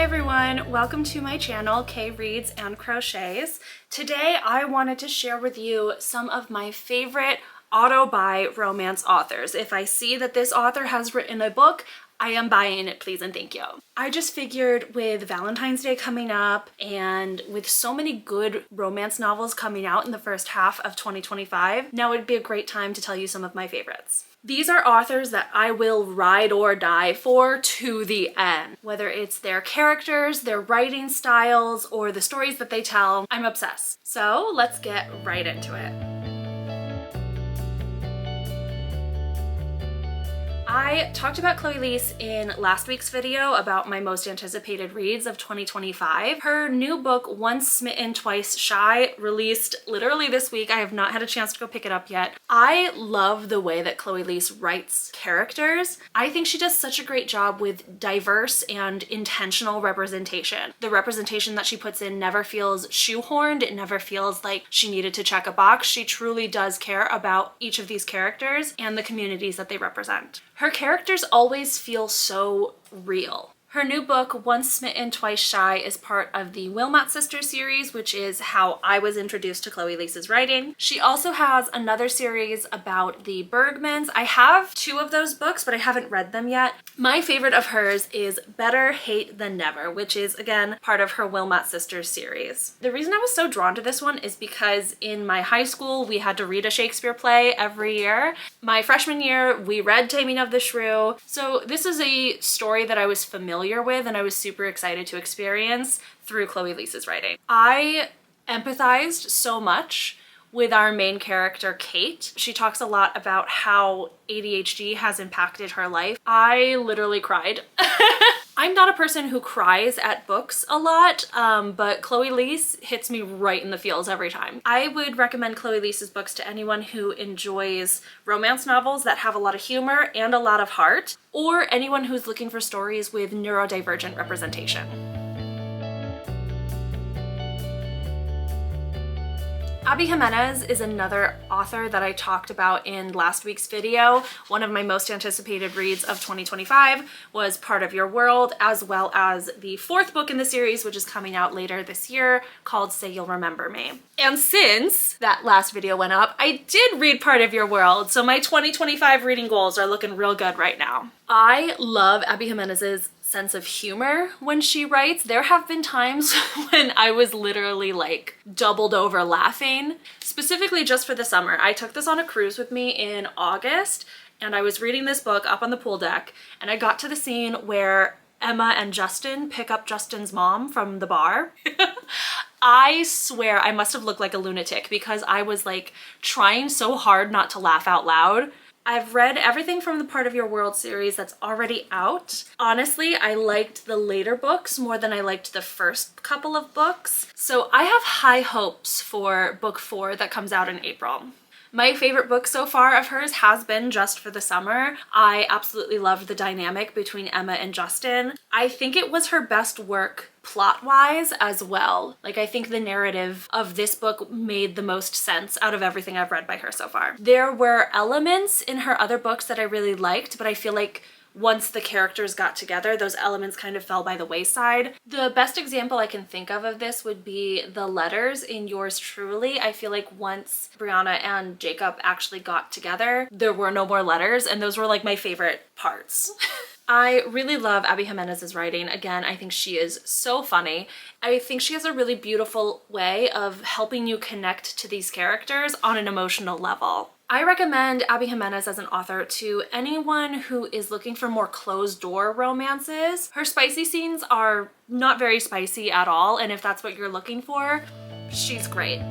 everyone, welcome to my channel, Kay Reads and Crochets. Today I wanted to share with you some of my favorite auto-buy romance authors. If I see that this author has written a book, I am buying it, please and thank you. I just figured with Valentine's Day coming up and with so many good romance novels coming out in the first half of 2025, now would be a great time to tell you some of my favorites. These are authors that I will ride or die for to the end. Whether it's their characters, their writing styles, or the stories that they tell, I'm obsessed. So let's get right into it. I talked about Chloe Leese in last week's video about my most anticipated reads of 2025. Her new book, Once Smitten, Twice Shy, released literally this week. I have not had a chance to go pick it up yet. I love the way that Chloe Leese writes characters. I think she does such a great job with diverse and intentional representation. The representation that she puts in never feels shoehorned. It never feels like she needed to check a box. She truly does care about each of these characters and the communities that they represent. Her characters always feel so real. Her new book, Once Smitten, Twice Shy, is part of the Wilmot Sisters series, which is how I was introduced to Chloe Leese's writing. She also has another series about the Bergmans. I have two of those books, but I haven't read them yet. My favorite of hers is Better Hate Than Never, which is, again, part of her Wilmot Sisters series. The reason I was so drawn to this one is because in my high school, we had to read a Shakespeare play every year. My freshman year, we read Taming of the Shrew. So this is a story that I was familiar with and I was super excited to experience through Chloe Leese's writing. I empathized so much with our main character, Kate. She talks a lot about how ADHD has impacted her life. I literally cried. I'm not a person who cries at books a lot, but Chloe Leese hits me right in the feels every time. I would recommend Chloe Leese's books to anyone who enjoys romance novels that have a lot of humor and a lot of heart, or anyone who's looking for stories with neurodivergent representation. Abby Jimenez is another author that I talked about in last week's video. One of my most anticipated reads of 2025 was Part of Your World, as well as the fourth book in the series, which is coming out later this year, called Say You'll Remember Me. And since that last video went up, I did read Part of Your World, so my 2025 reading goals are looking real good right now. I love Abby Jimenez's sense of humor when she writes. There have been times when I was literally like doubled over laughing. Specifically just for the summer. I took this on a cruise with me in August and I was reading this book up on the pool deck and I got to the scene where Emma and Justin pick up Justin's mom from the bar. I swear I must have looked like a lunatic because I was like trying so hard not to laugh out loud. I've read everything from the Part of Your World series that's already out. Honestly, I liked the later books more than I liked the first couple of books. So I have high hopes for book 4 that comes out in April. My favorite book so far of hers has been Just for the Summer. I absolutely loved the dynamic between Emma and Justin. I think it was her best work plot-wise as well. Like, I think the narrative of this book made the most sense out of everything I've read by her so far. There were elements in her other books that I really liked, but I feel like once the characters got together, those elements kind of fell by the wayside. The best example I can think of this would be the letters in Yours Truly. I feel like once Brianna and Jacob actually got together, there were no more letters, and those were like my favorite parts. I really love Abby Jimenez's writing. Again, I think she is so funny. I think she has a really beautiful way of helping you connect to these characters on an emotional level. I recommend Abby Jimenez as an author to anyone who is looking for more closed-door romances. Her spicy scenes are not very spicy at all, and if that's what you're looking for, she's great.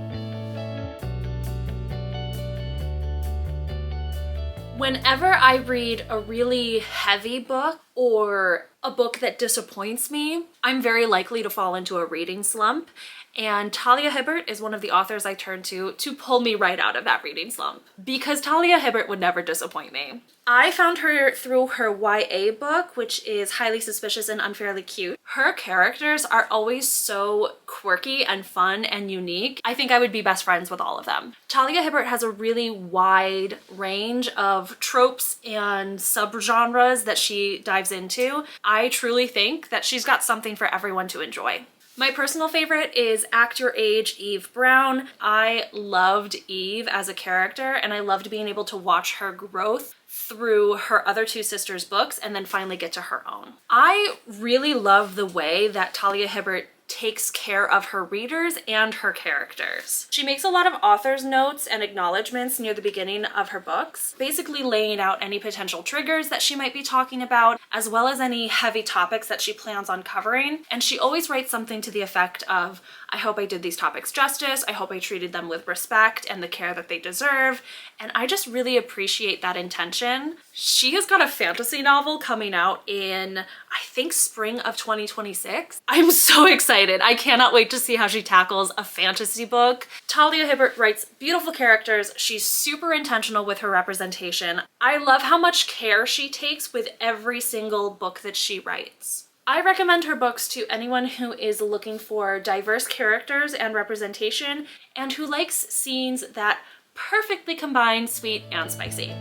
Whenever I read a really heavy book or a book that disappoints me, I'm very likely to fall into a reading slump. And Talia Hibbert is one of the authors I turn to pull me right out of that reading slump, because Talia Hibbert would never disappoint me. I found her through her YA book, which is Highly Suspicious and Unfairly Cute. Her characters are always so quirky and fun and unique. I think I would be best friends with all of them. Talia Hibbert has a really wide range of tropes and subgenres that she dives into. I truly think that she's got something for everyone to enjoy. My personal favorite is Act Your Age, Eve Brown. I loved Eve as a character, and I loved being able to watch her growth through her other two sisters' books and then finally get to her own. I really love the way that Talia Hibbert takes care of her readers and her characters. She makes a lot of author's notes and acknowledgments near the beginning of her books, basically laying out any potential triggers that she might be talking about, as well as any heavy topics that she plans on covering. And she always writes something to the effect of, I hope I did these topics justice, I hope I treated them with respect and the care that they deserve, and I just really appreciate that intention. She has got a fantasy novel coming out in, I think, spring of 2026. I'm so excited. I cannot wait to see how she tackles a fantasy book. Talia Hibbert writes beautiful characters. She's super intentional with her representation. I love how much care she takes with every single book that she writes. I recommend her books to anyone who is looking for diverse characters and representation and who likes scenes that perfectly combine sweet and spicy.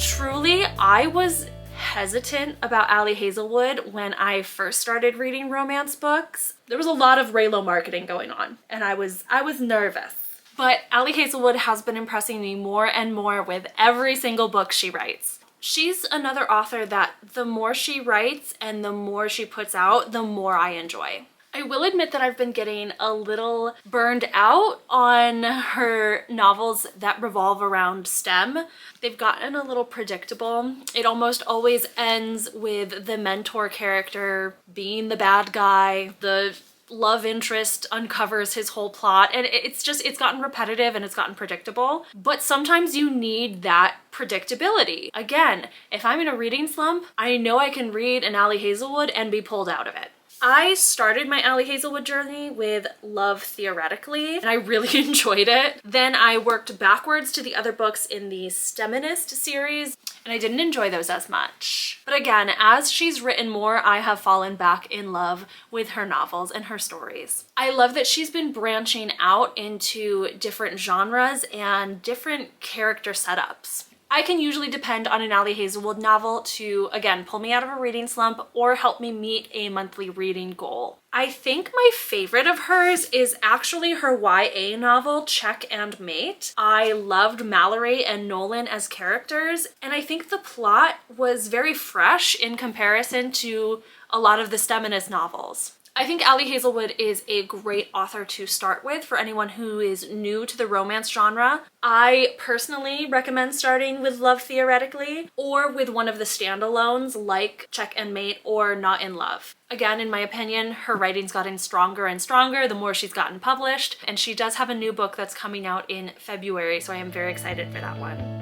Truly, I was hesitant about Ali Hazelwood when I first started reading romance books. There was a lot of Raylo marketing going on, and I was nervous. But Ali Hazelwood has been impressing me more and more with every single book she writes. She's another author that the more she writes and the more she puts out, the more I enjoy. I will admit that I've been getting a little burned out on her novels that revolve around STEM. They've gotten a little predictable. It almost always ends with the mentor character being the bad guy, the love interest uncovers his whole plot, and it's gotten repetitive and it's gotten predictable. But sometimes you need that predictability. Again, if I'm in a reading slump, I know I can read an Ali Hazelwood and be pulled out of it. I started my Ali Hazelwood journey with Love Theoretically, and I really enjoyed it. Then I worked backwards to the other books in the STEMinist series, and I didn't enjoy those as much. But again, as she's written more, I have fallen back in love with her novels and her stories. I love that she's been branching out into different genres and different character setups. I can usually depend on an Ali Hazelwood novel to, again, pull me out of a reading slump or help me meet a monthly reading goal. I think my favorite of hers is actually her YA novel, Check and Mate. I loved Mallory and Nolan as characters, and I think the plot was very fresh in comparison to a lot of the STEMinist novels. I think Ali Hazelwood is a great author to start with for anyone who is new to the romance genre. I personally recommend starting with Love Theoretically or with one of the standalones like Check and Mate or Not in Love. Again, in my opinion, her writing's gotten stronger and stronger the more she's gotten published, and she does have a new book that's coming out in February, so I am very excited for that one.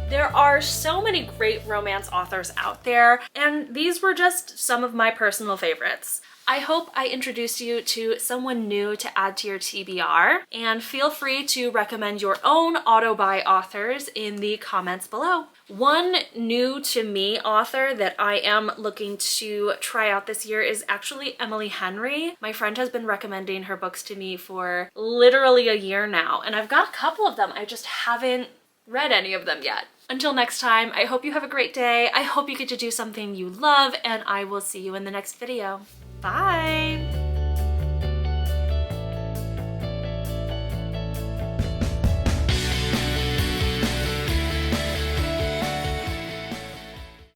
There are so many great romance authors out there, and these were just some of my personal favorites. I hope I introduced you to someone new to add to your TBR, and feel free to recommend your own auto-buy authors in the comments below. One new to me author that I am looking to try out this year is actually Emily Henry. My friend has been recommending her books to me for literally a year now, and I've got a couple of them. I just haven't read any of them yet. Until next time, I hope you have a great day. I hope you get to do something you love, and I will see you in the next video. Bye!